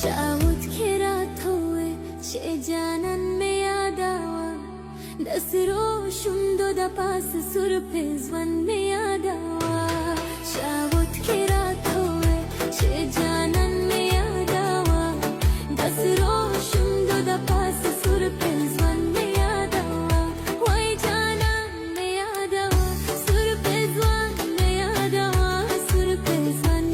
شاوت که راتوه چه جانان میاداوا دست روشون دو دا پاس سر پزوان میاداوا شاوت که راتوه چه جانان میاداوا دست روشون دو دا پاس سر پزوان میاداوا وای جانان میاداوا سر پزوان میاداوا سر پزوان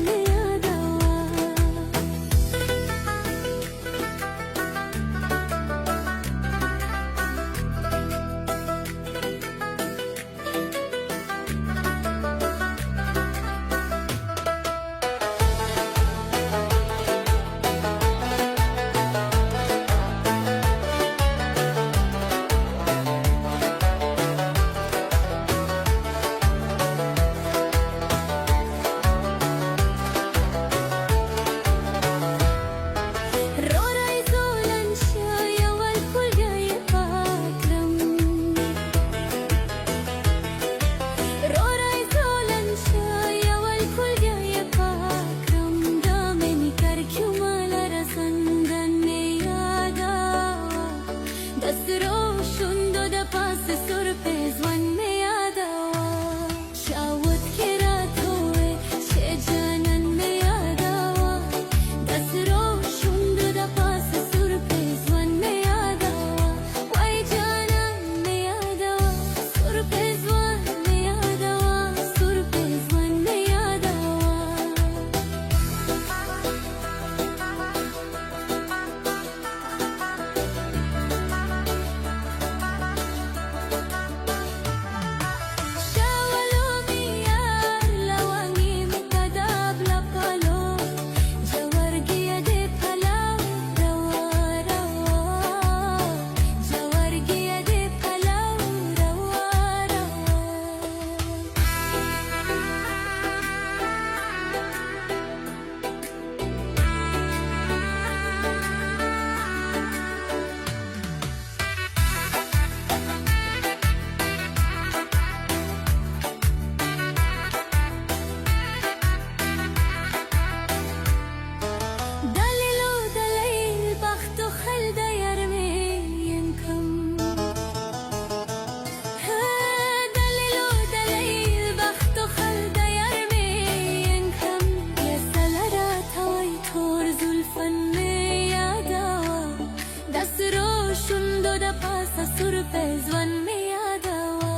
Pezwan miyadawa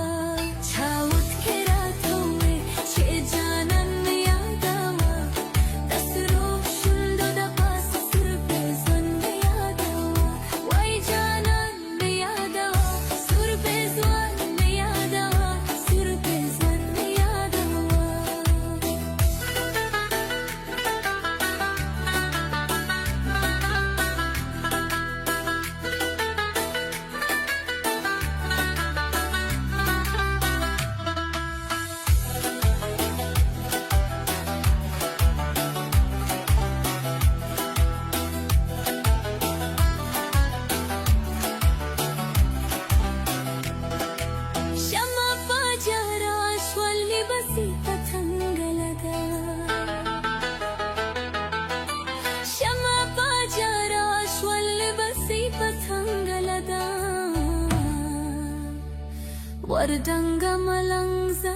chawut ke raatowe che jaanan miyadawa dasro shundo da paas sur pezwan miyadawa wai jaanan miyadawa sur pezwan miyadawa sur pezwan miyadawa Wardanga malangza